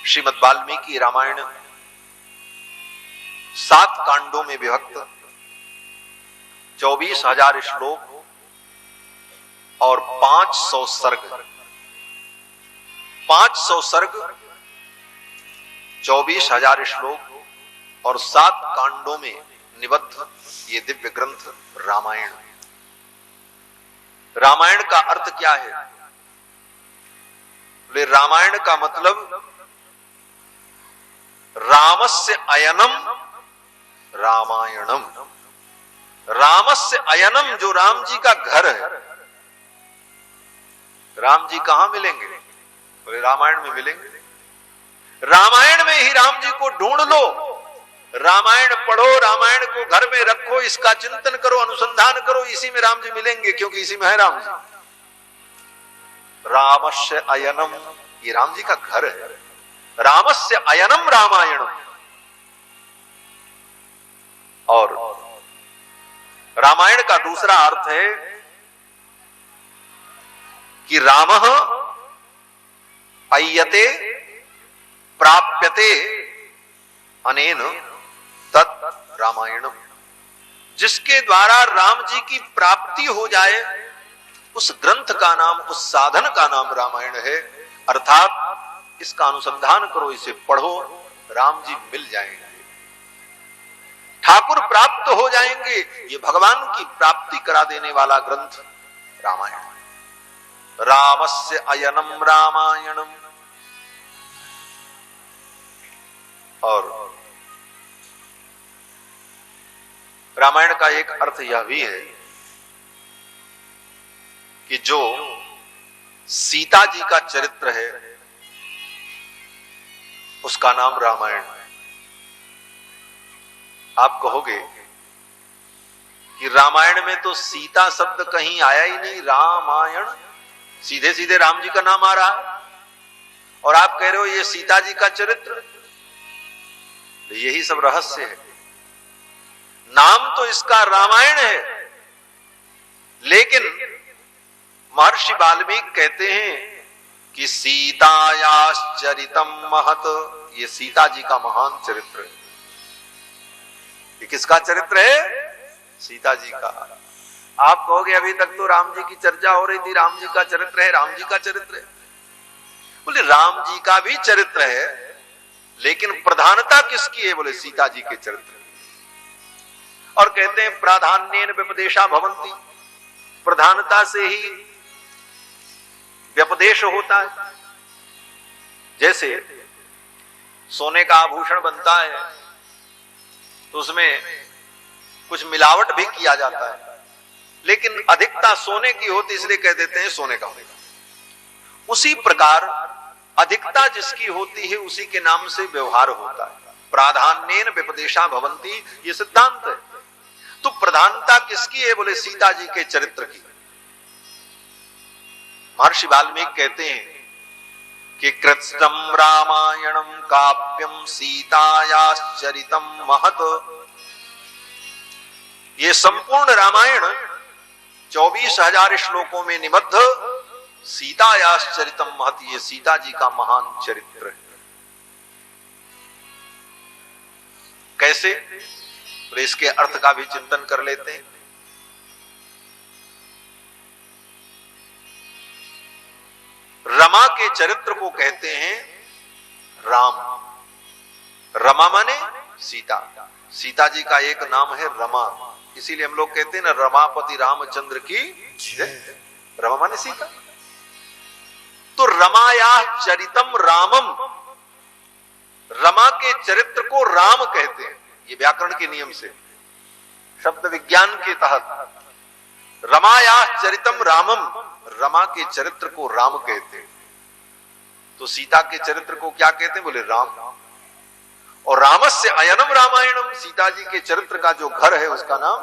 श्रीमद् वाल्मीकि रामायण 7 कांडों में विभक्त, 24,000 श्लोक और 500 सर्ग। 500 सर्ग, 24,000 श्लोक और 7 कांडों में निबद्ध ये दिव्य ग्रंथ रामायण। रामायण का अर्थ क्या है? बोले रामायण का मतलब रामस्य अयनम रामायणम। रामस्य अयनम, जो राम जी का घर है। राम जी कहां मिलेंगे? बोले रामायण में मिलेंगे। रामायण में ही राम जी को ढूंढ लो, रामायण पढ़ो, रामायण को घर में रखो, इसका चिंतन करो, अनुसंधान करो, इसी में राम जी मिलेंगे, क्योंकि इसी में है राम जी। रामस्य अयनम, ये राम जी का घर है। रामस्य अयनम रामायणम। और रामायण का दूसरा अर्थ है कि रामः अय्यते प्राप्यते अनेन तत् रामायणम। जिसके द्वारा राम जी की प्राप्ति हो जाए, उस ग्रंथ का नाम, उस साधन का नाम रामायण है। अर्थात इसका अनुसंधान करो, इसे पढ़ो, राम जी मिल जाएंगे, ठाकुर प्राप्त हो जाएंगे। ये भगवान की प्राप्ति करा देने वाला ग्रंथ रामायण। रामस्य अयनम रामायणम। और रामायण का एक अर्थ यह भी है कि जो सीता जी का चरित्र है, उसका नाम रामायण है। आप कहोगे कि रामायण में तो सीता शब्द कहीं आया ही नहीं, रामायण सीधे सीधे राम जी का नाम आ रहा है, और आप कह रहे हो ये सीता जी का चरित्र। यही सब रहस्य है। नाम तो इसका रामायण है, लेकिन महर्षि वाल्मीकि कहते हैं कि सीतायाश्चरितम महत। ये सीता जी का महान चरित्र है। ये किसका चरित्र है? सीता जी का। आप कहोगे अभी तक तो राम जी की चर्चा हो रही थी, राम जी का चरित्र है, राम जी का चरित्र है। बोले राम जी का भी चरित्र है, लेकिन प्रधानता किसकी है? बोले सीता जी के चरित्र। और कहते हैं प्राधान्येन व्यपदेशा भवन्ति। प्रधानता से ही व्यपदेश होता है। जैसे सोने का आभूषण बनता है तो उसमें कुछ मिलावट भी किया जाता है, लेकिन अधिकता सोने की होती, इसलिए कह देते हैं सोने का होगा। उसी प्रकार अधिकता जिसकी होती है, उसी के नाम से व्यवहार होता है। प्राधान्येन व्यपदेशा भवन्ति, ये सिद्धांत है। तो प्रधानता किसकी है? बोले सीता जी के चरित्र की। महर्षि वाल्मीकि कहते हैं कि कृत्स्नम रामायणम काव्यम सीतायाश्चरितम महत। ये संपूर्ण रामायण 24,000 श्लोकों में निबद्ध सीतायाश्चरितम महत, ये सीता जी का महान चरित्र है। कैसे? तो इसके अर्थ का भी चिंतन कर लेते हैं। रमा के चरित्र को कहते हैं राम। रमा माने सीता। सीता जी का एक नाम है रमा, इसीलिए हम लोग कहते हैं ना रमापति रामचंद्र की जय। रमा माने सीता। तो रमाया चरितम रामम, रमा के चरित्र को राम कहते हैं। ये व्याकरण के नियम से, शब्द विज्ञान के तहत रमाया चरितम रामम, रमा के चरित्र को राम कहते हैं। तो सीता के चरित्र को क्या कहते हैं? बोले राम। और रामस्य अयनम रामायणम, सीता जी के चरित्र का जो घर है उसका नाम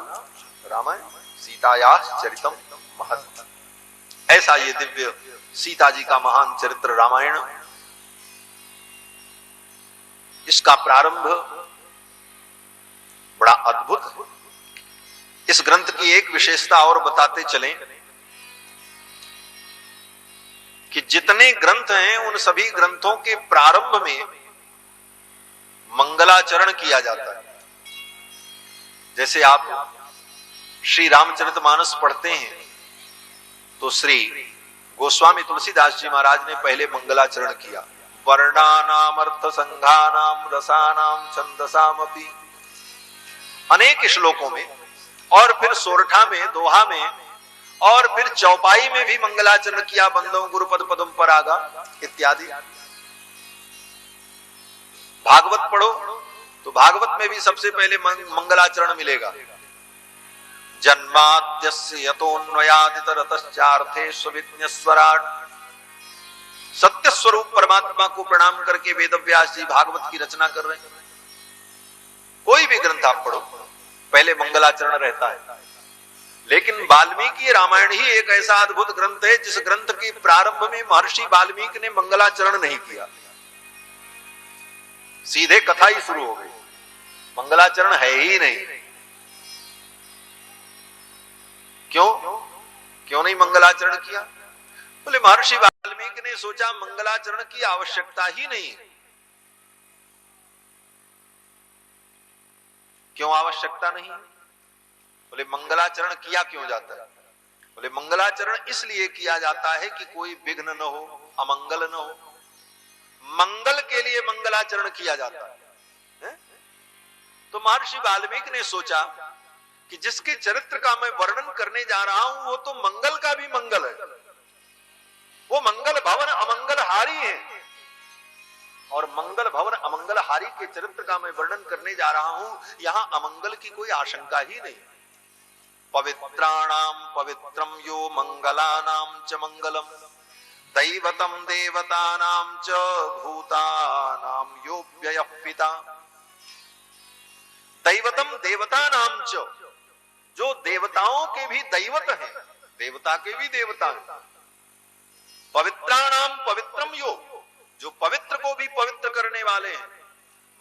रामायण। सीतायाश्चरितम महत। ऐसा ये दिव्य सीता जी का महान चरित्र रामायण। इसका प्रारंभ बड़ा अद्भुत है। इस ग्रंथ की एक विशेषता और बताते चलें कि जितने ग्रंथ हैं उन सभी ग्रंथों के प्रारंभ में मंगलाचरण किया जाता है। जैसे आप श्री रामचरितमानस पढ़ते हैं तो श्री गोस्वामी तुलसीदास जी महाराज ने पहले मंगलाचरण किया। वर्णानाम अर्थ संघानाम रसानाम छंदसामपि, अनेक श्लोकों में, और फिर सोरठा में, दोहा में, और फिर चौपाई में भी मंगलाचरण किया। बंदों गुरुपद पदम परागा इत्यादि। भागवत पढ़ो तो भागवत में भी सबसे पहले मंगलाचरण मिलेगा। जन्माद्यस्य यतोन्वयादितरतश्चार्थे स्वविज्ञस्वराट। सत्य स्वरूप परमात्मा को प्रणाम करके वेदव्यास जी भागवत की रचना कर रहे हैं। कोई भी ग्रंथ आप पढ़ो पहले मंगलाचरण रहता है। लेकिन वाल्मीकि रामायण ही एक ऐसा अद्भुत ग्रंथ है जिस ग्रंथ के प्रारंभ में महर्षि वाल्मीकि ने मंगलाचरण नहीं किया, सीधे कथा ही शुरू हो गई, मंगलाचरण है ही नहीं। क्यों नहीं मंगलाचरण किया? बोले महर्षि वाल्मीकि ने सोचा मंगलाचरण की आवश्यकता ही नहीं है। क्यों आवश्यकता नहीं? बोले मंगलाचरण किया क्यों जाता है? बोले मंगलाचरण इसलिए किया जाता है कि कोई विघ्न न हो, अमंगल न हो। मंगल के लिए मंगलाचरण किया जाता है। तो महर्षि वाल्मीकि ने सोचा कि जिसके चरित्र का मैं वर्णन करने जा रहा हूं वो तो मंगल का भी मंगल है, वो मंगल भवन अमंगल हारी है, और मंगल भवन अमंगल हारी के चरित्र का मैं वर्णन करने जा रहा हूं, यहां अमंगल की कोई आशंका ही नहीं। पवित्राणाम पवित्रम यो मंगलानाम च मंगलम, दैवतम देवतानाम च भूतानाम यो व्ययः पिता। दैवतम देवतानाम च, जो देवताओं के भी दैवत हैं, देवता के भी देवता हैं। पवित्राणाम पवित्रम यो, जो पवित्र को भी पवित्र करने वाले हैं।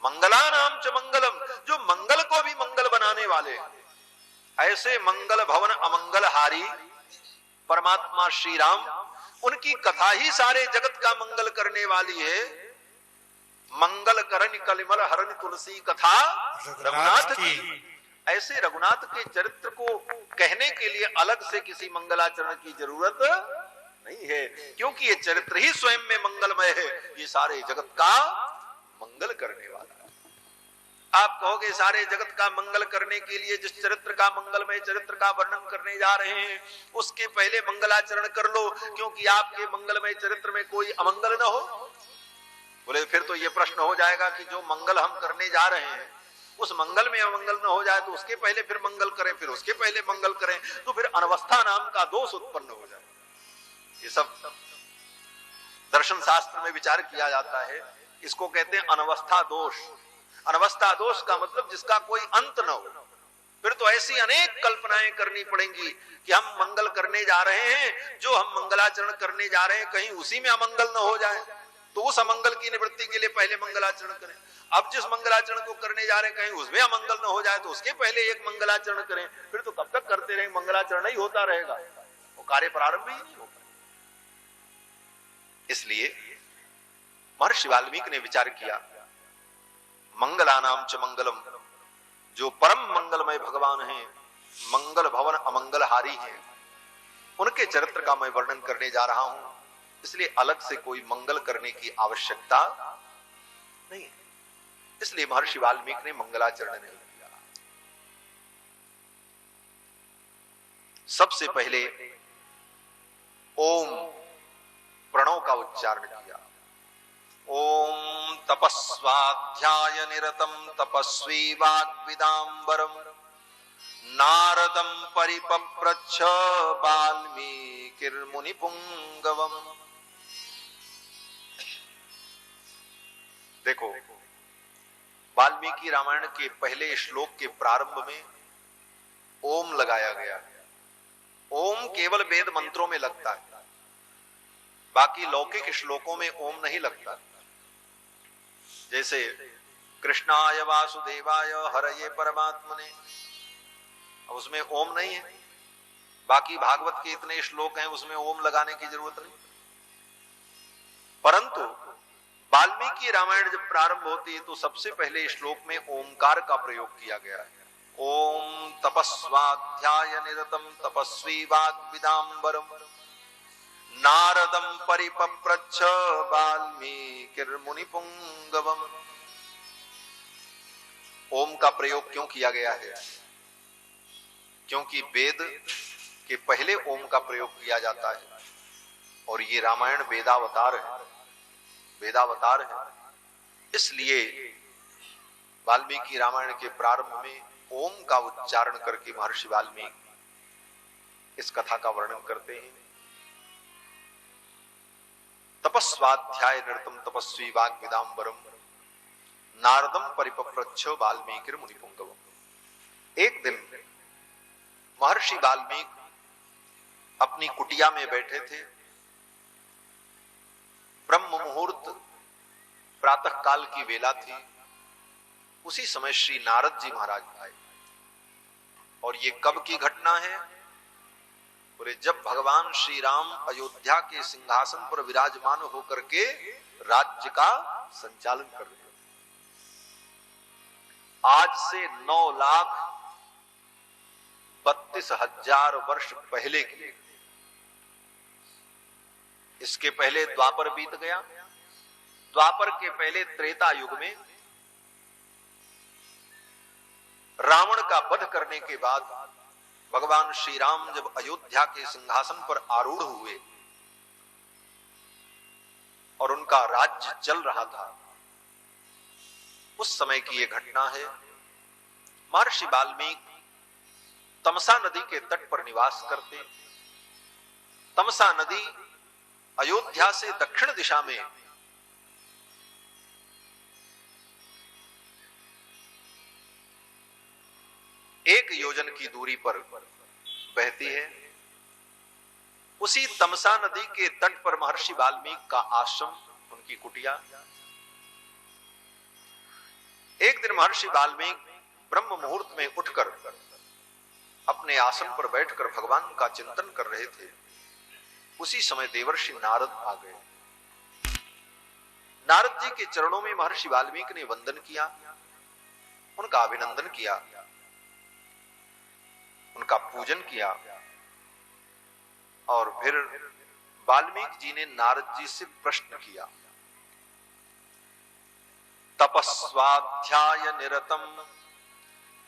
मंगलानाम च मंगलम, जो मंगल को भी मंगल बनाने वाले हैं। ऐसे मंगल भवन अमंगल हारी परमात्मा श्री राम, उनकी कथा ही सारे जगत का मंगल करने वाली है। मंगल करन कलिमल हरन तुलसी कथा रघुनाथ की। ऐसे रघुनाथ के चरित्र को कहने के लिए अलग से किसी मंगलाचरण की जरूरत नहीं है, क्योंकि ये चरित्र ही स्वयं में मंगलमय है। ये सारे जगत का मंगल करने वाला है। आप कहोगे सारे जगत का मंगल करने के लिए जिस चरित्र का मंगलमय चरित्र का वर्णन करने जा रहे हैं उसके पहले मंगलाचरण कर लो, क्योंकि आपके मंगलमय चरित्र में कोई अमंगल न हो। बोले फिर तो ये प्रश्न हो जाएगा कि जो मंगल हम करने जा रहे हैं उस मंगल में अमंगल न हो जाए तो उसके पहले फिर मंगल करें, फिर उसके पहले मंगल करें, तो फिर अनवस्था नाम का दोष उत्पन्न हो जाए। ये सब दर्शन शास्त्र में विचार किया जाता है। इसको कहते हैं अनवस्था दोष। अनवस्था दोष का मतलब जिसका कोई अंत न हो। फिर तो ऐसी अनेक कल्पनाएं करनी पड़ेंगी कि हम मंगल करने जा रहे हैं, जो हम मंगलाचरण करने जा रहे हैं कहीं उसी में अमंगल न हो जाए, तो उस अमंगल की निवृत्ति के लिए पहले मंगलाचरण करें। अब जिस मंगलाचरण को करने जा रहे हैं कहीं उसमें अमंगल न हो जाए तो उसके पहले एक मंगलाचरण करें। फिर तो कब तक करते रहेंगे, मंगलाचरण ही होता रहेगा, वो कार्य प्रारंभ ही नहीं होगा। इसलिए महर्षि वाल्मीकि ने विचार किया मंगलानाम च मंगलम, जो परम मंगलमय भगवान हैं, मंगल भवन अमंगल हारी हैं, उनके चरित्र का मैं वर्णन करने जा रहा हूं, इसलिए अलग से कोई मंगल करने की आवश्यकता नहीं है। इसलिए महर्षि वाल्मीकि ने मंगलाचरण नहीं किया। सबसे पहले ओम प्रणव का उच्चारण किया। ओम तपस्वाध्याय निरतम तपस्वी वाग्विदांबरम नारदम परिपप्रच्छ वाल्मीकिर्मुनि पुंगवम। देखो वाल्मीकि रामायण के पहले श्लोक के प्रारंभ में ओम लगाया गया। ओम केवल वेद मंत्रों में लगता है, बाकी लौकिक श्लोकों में ओम नहीं लगता। जैसे कृष्णाय वासुदेवाय हरये परमात्मने, उसमें ओम नहीं है। बाकी भागवत के इतने श्लोक हैं उसमें ओम लगाने की जरूरत नहीं। परंतु वाल्मीकि रामायण जब प्रारंभ होती है तो सबसे पहले श्लोक में ओंकार का प्रयोग किया गया है। ओम तपस्वाध्याय निरतम तपस्वी वाग्विदाम्बरम नारदम परिपप्रच्छ वाल्मीकिर्मुनिपुंगवम। ओम का प्रयोग क्यों किया गया है? क्योंकि वेद के पहले ओम का प्रयोग किया जाता है और ये रामायण वेदावतार है, वेदावतार है। इसलिए वाल्मीकि रामायण के प्रारंभ में ओम का उच्चारण करके महर्षि वाल्मीकि इस कथा का वर्णन करते हैं। तपस्वाध्याय निरतम तपस्वी वाग्विदाम्बरम नारदम परिपप्रच्छ वाल्मीकिर्मुनिपुंगवम। एक दिन महर्षि वाल्मीकि अपनी कुटिया में बैठे थे। ब्रह्म मुहूर्त प्रातः काल की वेला थी। उसी समय श्री नारद जी महाराज आए। और ये कब की घटना है? बोले जब भगवान श्री राम अयोध्या के सिंहासन पर विराजमान होकर के राज्य का संचालन कर रहे हैं। आज से 9,32,000 वर्ष पहले की। इसके पहले द्वापर बीत गया। द्वापर के पहले त्रेता युग में रावण का वध करने के बाद भगवान श्री राम जब अयोध्या के सिंहासन पर आरूढ़ हुए और उनका राज्य चल रहा था, उस समय की यह घटना है। महर्षि वाल्मीकि तमसा नदी के तट पर निवास करते। तमसा नदी अयोध्या से दक्षिण दिशा में एक योजन की दूरी पर बहती है। उसी तमसा नदी के तट पर महर्षि वाल्मीकि का आश्रम, उनकी कुटिया। एक दिन महर्षि वाल्मीकि ब्रह्म मुहूर्त में उठकर अपने आसन पर बैठकर भगवान का चिंतन कर रहे थे। उसी समय देवर्षि नारद आ गए। नारद जी के चरणों में महर्षि वाल्मीकि ने वंदन किया, उनका अभिनंदन किया, उनका पूजन किया। और फिर वाल्मीकि जी ने नारद जी से प्रश्न किया। तपस्वाध्याय निरतम,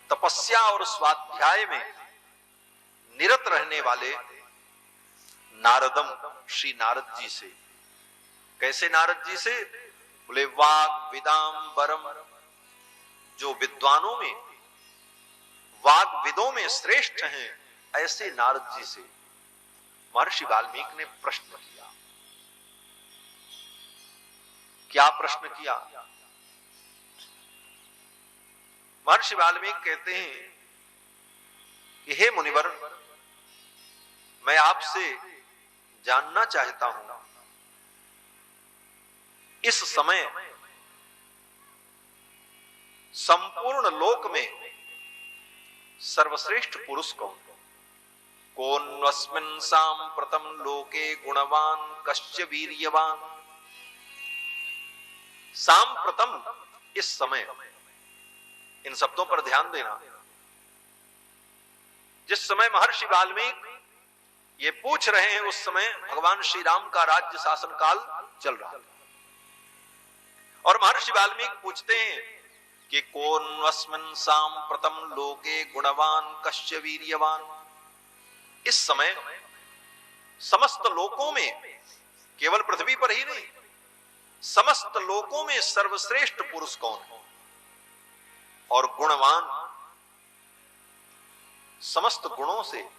तपस्या और स्वाध्याय में निरत रहने वाले नारदम, श्री नारद जी से। कैसे नारद जी से? बोले वाग्विदाम्बरम, जो विद्वानों में, वाग्विदों में श्रेष्ठ हैं, ऐसे नारद जी से महर्षि वाल्मीकि ने प्रश्न किया। क्या प्रश्न किया? महर्षि वाल्मीकि कहते हैं कि हे मुनिवर, मैं आपसे जानना चाहता हूं, इस समय संपूर्ण लोक में सर्वश्रेष्ठ पुरुष कौन? कोन्वस्मिन् सांप्रतम लोके गुणवान कश्च वीर्यवान। सांप्रतम, इस समय, इन शब्दों पर ध्यान देना। जिस समय महर्षि वाल्मीकि ये पूछ रहे हैं, उस समय भगवान श्री राम का राज्य शासन काल चल रहा है। और महर्षि वाल्मीकि पूछते हैं कि कोन्वस्मिन् सांप्रतम लोके गुणवान कश्च वीर्यवान। इस समय समस्त लोकों में, केवल पृथ्वी पर ही नहीं, समस्त लोकों में सर्वश्रेष्ठ पुरुष कौन है? और गुणवान, समस्त गुणों से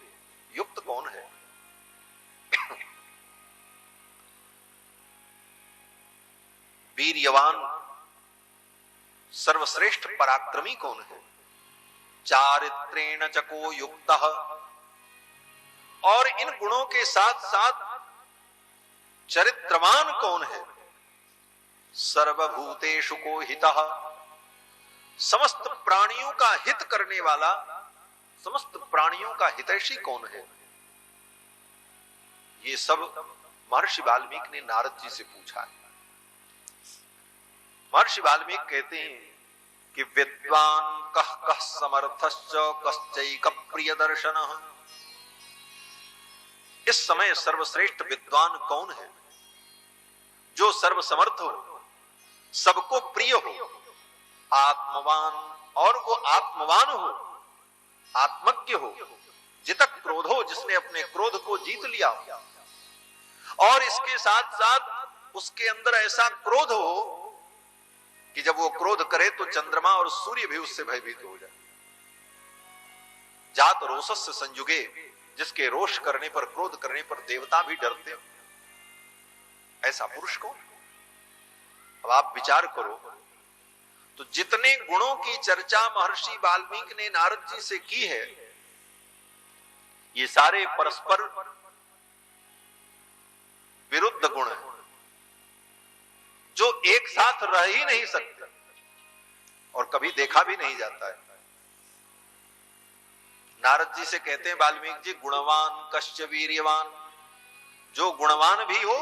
युक्त कौन है? वीर्यवान, सर्वश्रेष्ठ पराक्रमी कौन है? चारित्रेण चको युक्तः, और इन गुणों के साथ साथ चरित्रवान कौन है? सर्वभूतेषु को हितः, समस्त प्राणियों का हित करने वाला, समस्त प्राणियों का हितैषी कौन है? ये सब महर्षि वाल्मीकि ने नारद जी से पूछा है। महर्षि वाल्मीकि कहते हैं कि विद्वान कह कह समर्थश्च कश्चैक प्रिय दर्शन। इस समय सर्वश्रेष्ठ विद्वान कौन है? जो सर्वसमर्थ हो, सबको प्रिय हो, आत्मवान, और वो आत्मवान हो, आत्मज्ञ हो, जितक क्रोध हो, जिसने अपने क्रोध को जीत लिया हो, और इसके साथ साथ उसके अंदर ऐसा क्रोध हो कि जब वो क्रोध करे तो चंद्रमा और सूर्य भी उससे भयभीत हो जाए। जात रोषस्य संयुगे, जिसके रोष करने पर, क्रोध करने पर देवता भी डरते हो, ऐसा पुरुष कौन? अब आप विचार करो तो जितने गुणों की चर्चा महर्षि वाल्मीकि ने नारद जी से की है, ये सारे परस्पर विरुद्ध गुण हैं जो एक साथ रह ही नहीं सकते और कभी देखा भी नहीं जाता है। नारद जी से कहते हैं वाल्मीकि जी, गुणवान कश्च वीर्यवान, जो गुणवान भी हो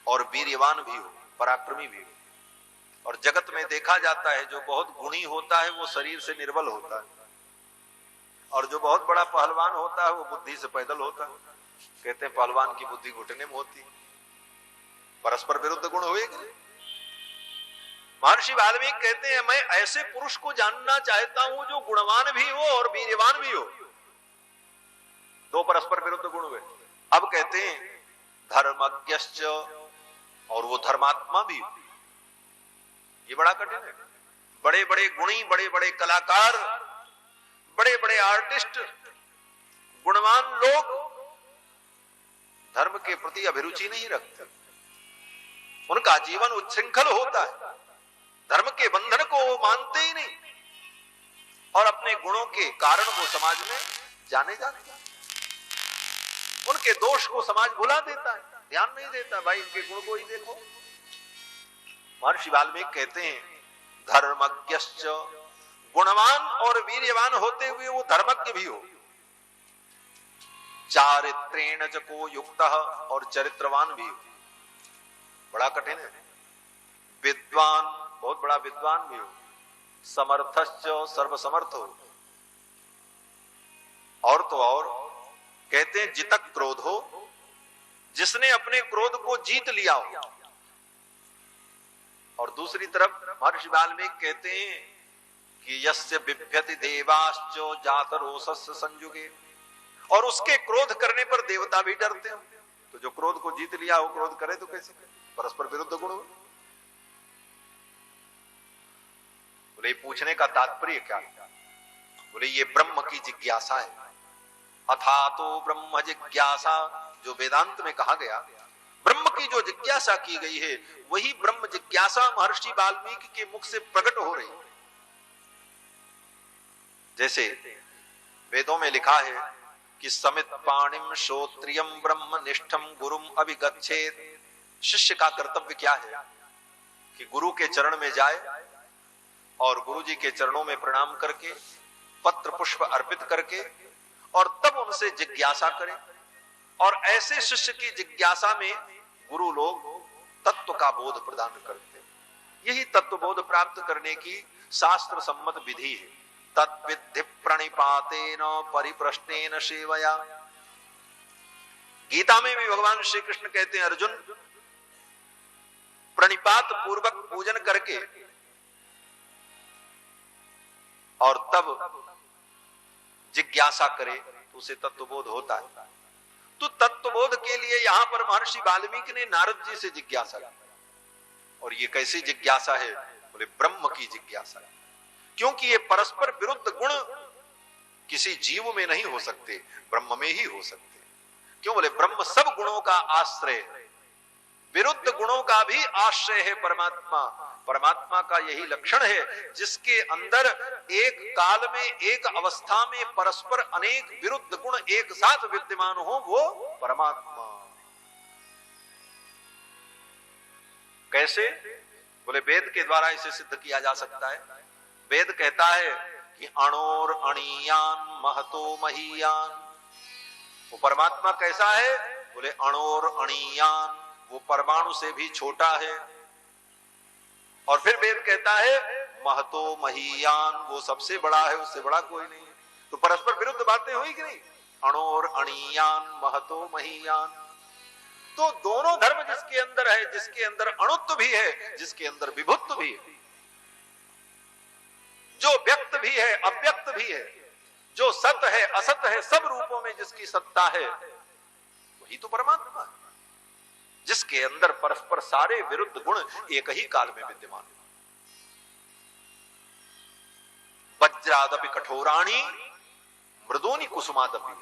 और वीर्यवान भी हो, पराक्रमी भी हो। और जगत में देखा जाता है जो बहुत गुणी होता है वो शरीर से निर्बल होता है, और जो बहुत बड़ा पहलवान होता है वो बुद्धि से पैदल होता है। कहते हैं पहलवान की बुद्धि घुटने में होती है। परस्पर विरुद्ध गुण होएगी। महर्षि वाल्मीकि कहते हैं मैं ऐसे पुरुष को जानना चाहता हूं जो गुणवान भी हो और वीर्यवान भी हो। दो परस्पर विरुद्ध गुण हुए। अब कहते हैं धर्मज्ञश्च, और वो धर्मात्मा भी हो। ये बड़ा कठिन है। बड़े बड़े गुणी, बड़े बड़े कलाकार, बड़े बड़े आर्टिस्ट, गुणवान लोग धर्म के प्रति अभिरुचि नहीं रखते। उनका जीवन उच्छृंखल होता है, धर्म के बंधन को वो मानते ही नहीं, और अपने गुणों के कारण वो समाज में जाने जाते हैं। उनके दोष को समाज भुला देता है, ध्यान नहीं देता, भाई इनके गुण को ही देखो। महर्षि वाल्मीकि कहते हैं धर्मज्ञश्च, गुणवान और वीर्यवान होते हुए वो धर्मज्ञ भी हो। चारित्रेण च को युक्तः, और चरित्रवान भी हो। बड़ा कठिन है। विद्वान, बहुत बड़ा विद्वान भी हो। समर्थश्च, सर्वसमर्थ हो। और तो और कहते हैं जितक क्रोध हो, जिसने अपने क्रोध को जीत लिया हो। और दूसरी तरफ महर्षि वाल्मीकि कहते हैं कि यस्य बिभ्यति देवाश्च जात रोषस्य संयुगे, और उसके क्रोध करने पर देवता भी डरते हो। तो जो क्रोध को जीत लिया हो, क्रोध करे तो कैसे करे? परस्पर विरुद्ध गुण हो। बोले पूछने का तात्पर्य क्या? बोले ये ब्रह्म की जिज्ञासा है। अथा तो ब्रह्म जिज्ञासा, जो वेदांत में कहा गया, ब्रह्म की जो जिज्ञासा की गई है, वही ब्रह्म जिज्ञासा महर्षि वाल्मीकि के मुख से प्रकट हो रही है। जैसे वेदों में लिखा है कि समित पाणिम श्रोत्रियम ब्रह्म निष्ठम गुरुम अभिगच्छेत। शिष्य का कर्तव्य क्या है कि गुरु के चरण में जाए और गुरु जी के चरणों में प्रणाम करके, पत्र पुष्प अर्पित करके, और तब उनसे जिज्ञासा करे। और ऐसे शिष्य की जिज्ञासा में गुरु लोग तत्व का बोध प्रदान करते हैं। यही तत्व बोध प्राप्त करने की शास्त्र सम्मत विधि है। तद्विद्धि प्रणिपातेन परिप्रश्नेन सेवया। गीता में भी भगवान श्री कृष्ण कहते हैं अर्जुन, प्रणिपात पूर्वक पूजन करके और तब जिज्ञासा करे तो उसे तत्वबोध होता है। तो तत्वबोध के लिए यहां पर महर्षि वाल्मीकि ने नारद जी से जिज्ञासा की। और ये कैसी जिज्ञासा है? बोले ब्रह्म की जिज्ञासा है। क्योंकि ये परस्पर विरुद्ध गुण किसी जीव में नहीं हो सकते, ब्रह्म में ही हो सकते। क्यों? बोले ब्रह्म सब गुणों का आश्रय है, विरुद्ध गुणों का भी आश्रय है परमात्मा। परमात्मा का यही लक्षण है, जिसके अंदर एक काल में, एक अवस्था में परस्पर अनेक विरुद्ध गुण एक साथ विद्यमान हो, वो परमात्मा। कैसे? बोले वेद के द्वारा इसे सिद्ध किया जा सकता है। वेद कहता है कि अणोर अणीयान महतो महीयान। वो परमात्मा कैसा है? बोले अणोर अणीयान, वो परमाणु से भी छोटा है। और फिर वेद कहता है महतो महीयान, वो सबसे बड़ा है, उससे बड़ा कोई नहीं है। तो परस्पर विरुद्ध बातें हुई कि नहीं? अणोर अणीयान महतो महीयान। तो दोनों धर्म जिसके अंदर है, जिसके अंदर अणुत्व भी है, जिसके अंदर विभुत्व भी है, जो व्यक्त भी है अव्यक्त भी है, जो सत है असत है, सब रूपों में जिसकी सत्ता है, वही तो परमात्मा है, जिसके अंदर परस्पर सारे विरुद्ध गुण एक ही काल में विद्यमान है। वज्रादपि कठोराणी मृदोनी कुसुमादपि,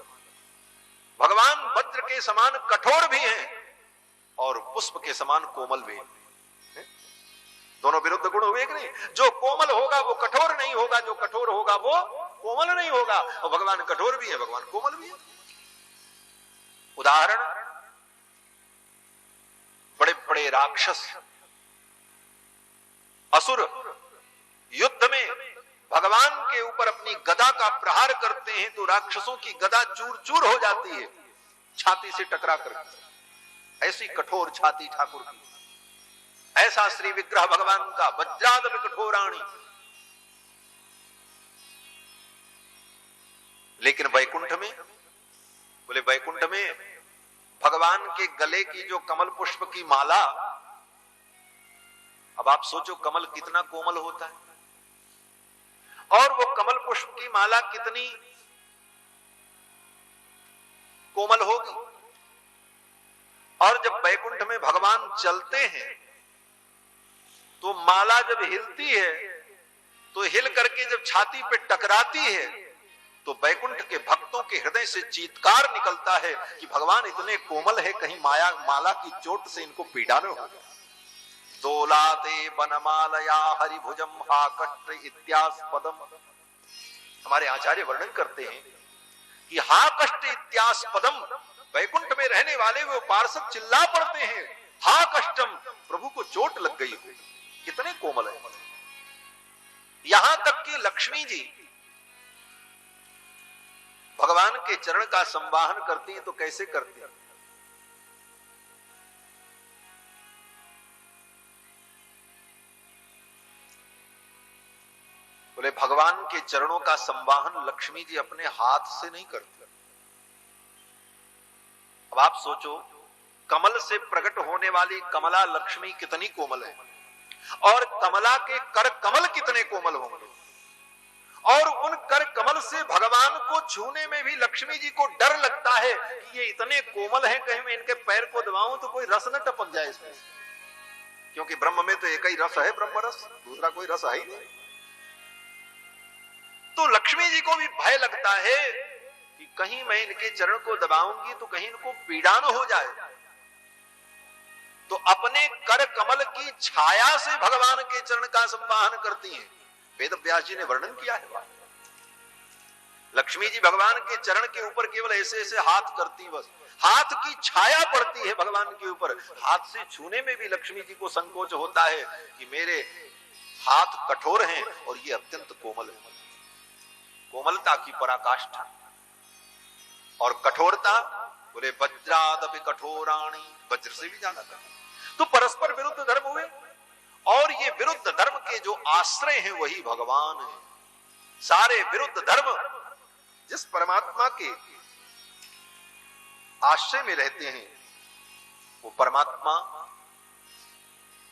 भगवान वज्र के समान कठोर भी हैं और पुष्प के समान कोमल भी हैं। दोनों विरुद्ध गुण हुए कि नहीं? जो कोमल होगा वो कठोर नहीं होगा, जो कठोर होगा वो कोमल नहीं होगा। और भगवान कठोर भी है, भगवान कोमल भी है। उदाहरण, बड़े बड़े राक्षस असुर युद्ध में भगवान के ऊपर अपनी गदा का प्रहार करते हैं तो राक्षसों की गदा चूर चूर हो जाती है छाती से टकरा कर। ऐसी कठोर छाती ठाकुर की, ऐसा श्री विग्रह भगवान का, वज्रादपि कठोराणी। लेकिन वैकुंठ में, बोले वैकुंठ में भगवान के गले की जो कमल पुष्प की माला, अब आप सोचो कमल कितना कोमल होता है और वो कमल पुष्प की माला कितनी कोमल होगी। और जब वैकुंठ में भगवान चलते हैं तो माला जब हिलती है तो हिल करके जब छाती पे टकराती है तो वैकुंठ के भक्तों के हृदय से चीत्कार निकलता है कि भगवान इतने कोमल है, कहीं माला की चोट से इनको पीड़ा न हो। दोलाते बनमालया हरिभुजम हा कष्ट इत्यास्पदम। हमारे आचार्य वर्णन करते हैं कि हा कष्ट इत्यास्पदम, वैकुंठ में रहने वाले वो पार्षद चिल्ला पड़ते हैं, हा कष्टम, प्रभु को चोट लग गई, कितने कोमल है। यहां तक कि लक्ष्मी जी भगवान के चरण का संवाहन करती है तो कैसे करती है? बोले भगवान के चरणों का संवाहन लक्ष्मी जी अपने हाथ से नहीं करती। अब आप सोचो, कमल से प्रकट होने वाली कमला लक्ष्मी कितनी कोमल है और कमला के कर कमल कितने कोमल होंगे, और उन कर कमल से भगवान को छूने में भी लक्ष्मी जी को डर लगता है कि ये इतने कोमल हैं, कहीं मैं इनके पैर को दबाऊं तो कोई रस न टपक जाए इसमें, क्योंकि ब्रह्म में तो एक ही रस है, ब्रह्म रस, दूसरा कोई रस है ही नहीं। तो लक्ष्मी जी को भी भय लगता है कि कहीं मैं इनके चरण को दबाऊंगी तो कहीं इनको पीड़ा न हो जाए। तो अपने कर कमल की छाया से भगवान के चरण का संवाहन करती हैं। वेद व्यास जी ने वर्णन किया है। लक्ष्मी जी भगवान के चरण के ऊपर केवल ऐसे ऐसे हाथ करती, बस हाथ की छाया पड़ती है भगवान के ऊपर। हाथ से छूने में भी लक्ष्मी जी को संकोच होता है कि मेरे हाथ कठोर हैं और ये अत्यंत कोमल है। कोमलता की पराकाष्ठा और कठोरता, बोले वज्रादपि कठोराणी, वज्र से भी ज्यादा कठोर। तो परस्पर विरुद्ध धर्म हुए और ये विरुद्ध धर्म के जो आश्रय हैं वही भगवान है। सारे विरुद्ध धर्म जिस परमात्मा के आश्रय में रहते हैं वो परमात्मा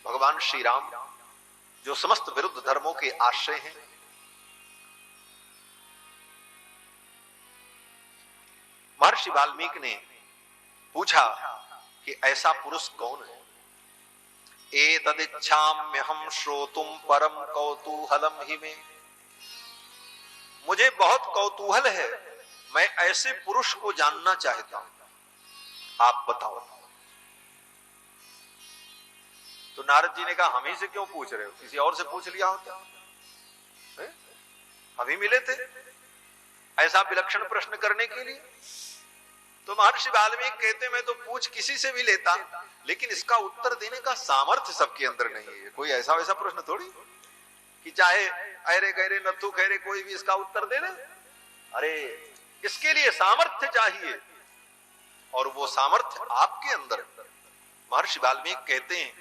भगवान श्री राम, जो समस्त विरुद्ध धर्मों के आश्रय हैं। महर्षि वाल्मीकि ने पूछा कि ऐसा पुरुष कौन है? एतदिच्छाम्यहं श्रोतुम परम कौतूहलम हि मे। मुझे बहुत कौतूहल है, मैं ऐसे पुरुष को जानना चाहता हूं, आप बताओ। तो नारद जी ने कहा, हम ही से क्यों पूछ रहे हो, किसी और से पूछ लिया होता, हम ही मिले थे ऐसा विलक्षण प्रश्न करने के लिए। तो महर्षि वाल्मीकि कहते, मैं तो पूछ किसी से भी लेता, लेकिन इसका उत्तर देने का सामर्थ्य सबके अंदर नहीं है। कोई ऐसा वैसा प्रश्न थोड़ी कि चाहे अरे गहरे नथु खैरे कोई भी इसका उत्तर दे दे। अरे इसके लिए सामर्थ्य चाहिए और वो सामर्थ्य आपके अंदर। महर्षि वाल्मीकि कहते हैं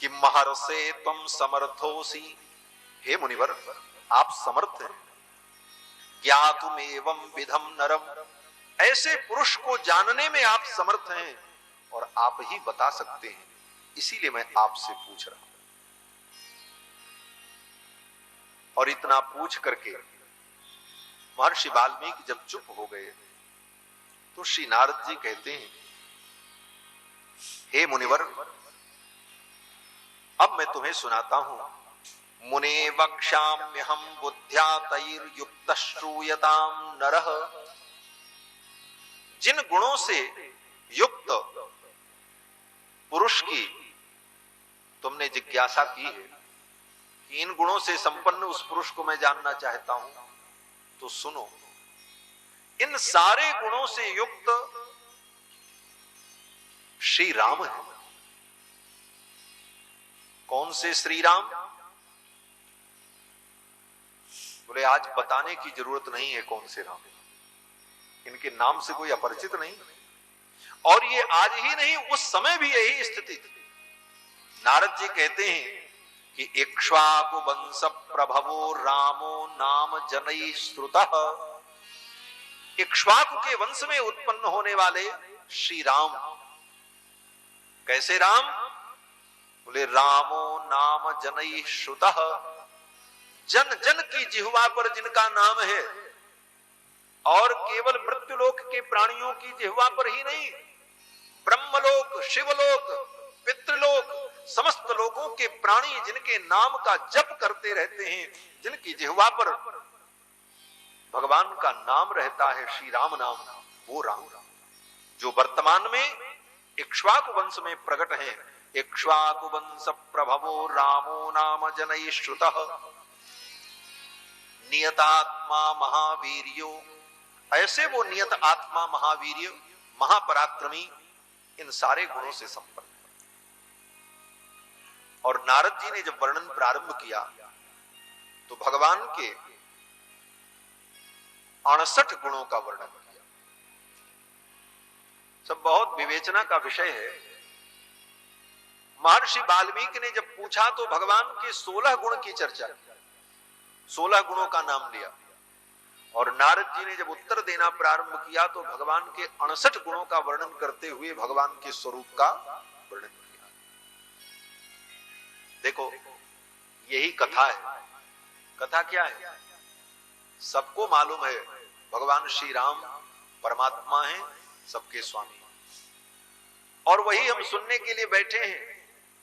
कि महर्षे त्वं समर्थोसी, हे मुनिवर आप समर्थ हैं, ज्ञातुमेवं विधम नरम, ऐसे पुरुष को जानने में आप समर्थ हैं और आप ही बता सकते हैं, इसीलिए मैं आपसे पूछ रहा हूं। और इतना पूछ करके महर्षि वाल्मीकि जब चुप हो गए तो श्री नारद जी कहते हैं, हे मुनिवर अब मैं तुम्हें सुनाता हूं। मुने वक्ष्याम्यहं बुद्ध्या तैर्युक्त श्रूयताम नरः, जिन गुणों से युक्त पुरुष की तुमने जिज्ञासा की है कि इन गुणों से संपन्न उस पुरुष को मैं जानना चाहता हूं, तो सुनो, इन सारे गुणों से युक्त श्री राम है। कौन से श्री राम? बोले आज बताने की जरूरत नहीं है कौन से राम, इनके नाम से कोई अपरिचित नहीं। और ये आज ही नहीं, उस समय भी यही स्थिति थी। नारद जी कहते हैं कि इक्ष्वाकु वंश प्रभवो रामो नाम जनई श्रुतः, इक्ष्वाकु के वंश में उत्पन्न होने वाले श्री राम। कैसे राम? बोले रामो नाम जनई श्रुतः, जन जन की जिह्वा पर जिनका नाम है, और केवल मृत्युलोक के प्राणियों की जिह्वा पर ही नहीं, ब्रह्मलोक, शिवलोक, पितृलोक, समस्त लोगों के प्राणी जिनके नाम का जप करते रहते हैं, जिनकी जिह्वा पर भगवान का नाम रहता है, श्री राम नाम, वो राम जो वर्तमान में इक्ष्वाकु वंश में प्रकट है। इक्ष्वाकु वंश प्रभवो रामो नाम जनई श्रुतः, नियतात्मा महावीर्यो, ऐसे वो नियत आत्मा महावीर्य महापराक्रमी, इन सारे गुणों से संपन्न। और नारद जी ने जब वर्णन प्रारंभ किया तो भगवान के 68 गुणों का वर्णन किया। सब बहुत विवेचना का विषय है। महर्षि वाल्मीकि ने जब पूछा तो भगवान के 16 गुण की चर्चा की, 16 गुणों का नाम लिया। और नारद जी ने जब उत्तर देना प्रारंभ किया तो भगवान के 68 गुणों का वर्णन करते हुए भगवान के स्वरूप का वर्णन किया। देखो यही कथा है। कथा क्या है? सबको मालूम है भगवान श्री राम परमात्मा है, सबके स्वामी, और वही हम सुनने के लिए बैठे हैं।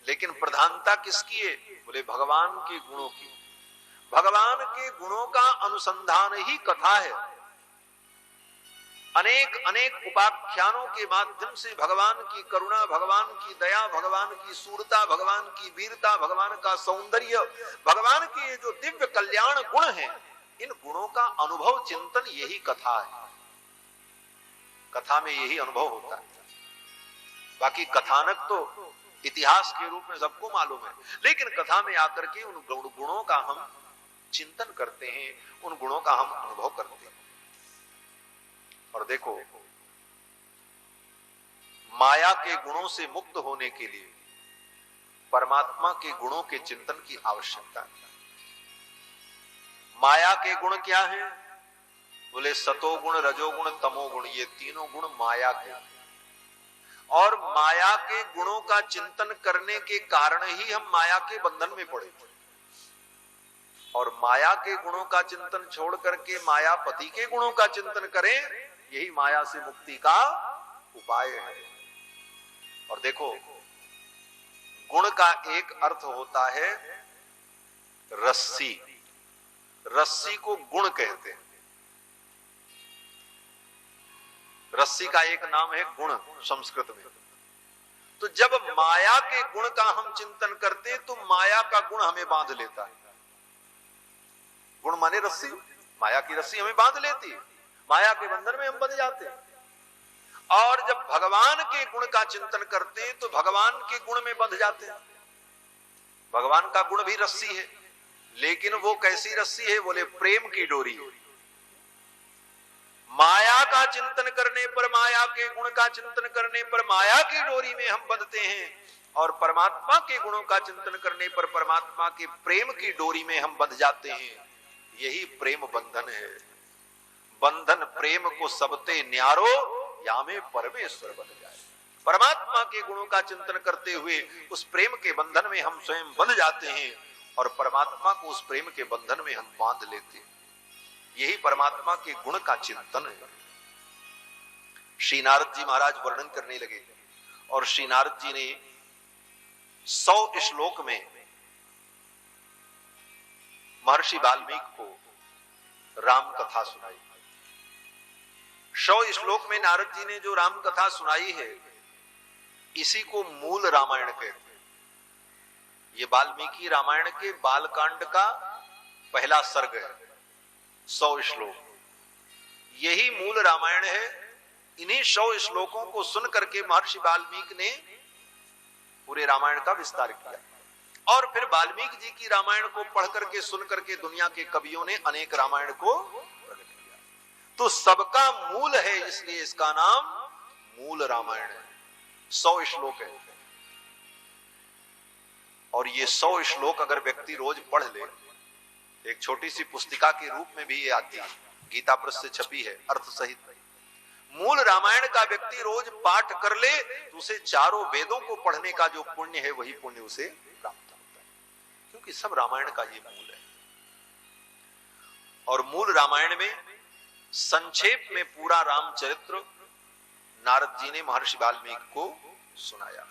लेकिन प्रधानता किसकी है? बोले भगवान के गुणों की। भगवान के गुणों का अनुसंधान ही कथा है। अनेक अनेक उपाख्यानों के माध्यम से भगवान की करुणा, भगवान की दया, भगवान की सूरता, भगवान की वीरता, भगवान का सौंदर्य, भगवान के ये जो दिव्य कल्याण गुण हैं, इन गुणों का अनुभव चिंतन यही कथा है। कथा में यही अनुभव होता है। बाकी कथानक तो इतिहास के रूप में सबको मालूम है, लेकिन कथा में आकर के उन गुणों का हम चिंतन करते हैं, उन गुणों का हम अनुभव करते हैं। और देखो, माया के गुणों से मुक्त होने के लिए परमात्मा के गुणों के चिंतन की आवश्यकता है। माया के गुण क्या हैं? बोले सतोगुण, रजोगुण, तमोगुण, ये तीनों गुण माया के। और माया के गुणों का चिंतन करने के कारण ही हम माया के बंधन में पड़े। और माया के गुणों का चिंतन छोड़ करके मायापति के गुणों का चिंतन करें, यही माया से मुक्ति का उपाय है। और देखो, गुण का एक अर्थ होता है रस्सी। रस्सी को गुण कहते हैं। रस्सी का एक नाम है गुण संस्कृत में। तो जब माया के गुण का हम चिंतन करते तो माया का गुण हमें बांध लेता है। गुण माने रस्सी, माया की रस्सी हमें बांध लेती है, माया के बंधन में हम बंध जाते हैं। और जब भगवान के गुण का चिंतन करते हैं तो भगवान के गुण में बंध जाते हैं। भगवान का गुण भी रस्सी है, लेकिन वो कैसी रस्सी है? बोले प्रेम की डोरी। माया का चिंतन करने पर, माया के गुण का चिंतन करने पर माया की डोरी में हम बंधते हैं, और परमात्मा के गुणों का चिंतन करने पर परमात्मा के प्रेम की डोरी में हम बंध जाते हैं। यही प्रेम बंधन है। बंधन प्रेम को सबते न्यारो, या में परमेश्वर बन जाए। परमात्मा के गुणों का चिंतन करते हुए उस प्रेम के बंधन में हम स्वयं बंध जाते हैं और परमात्मा को उस प्रेम के बंधन में हम बांध लेते हैं। यही परमात्मा के गुण का चिंतन है। श्री नारद जी महाराज वर्णन करने लगे और श्री नारद जी ने 100 श्लोक में महर्षि वाल्मीकि को राम कथा सुनाई। 100 श्लोक में नारद जी ने जो राम कथा सुनाई है, इसी को मूल रामायण कहते हैं। ये वाल्मीकि रामायण के बालकांड का पहला सर्ग है, 100 श्लोक, यही मूल रामायण है। इन्हीं 100 श्लोकों को सुन करके महर्षि वाल्मीकि ने पूरे रामायण का विस्तार किया और फिर वाल्मीकि जी की रामायण को पढ़ करके सुन करके दुनिया के कवियों ने अनेक रामायण को प्रकट किया। तो सबका मूल है, इसलिए इसका नाम मूल रामायण है। 100 श्लोक है और ये 100 श्लोक अगर व्यक्ति रोज पढ़ ले, एक छोटी सी पुस्तिका के रूप में भी ये आती है, गीता प्रेस से छपी है अर्थ सहित। मूल रामायण का व्यक्ति रोज पाठ कर ले तो उसे चारों वेदों को पढ़ने का जो पुण्य है वही पुण्य उसे प्राप्त होता है, क्योंकि सब रामायण का ये मूल है। और मूल रामायण में संक्षेप में पूरा रामचरित्र नारद जी ने महर्षि वाल्मीकि को सुनाया।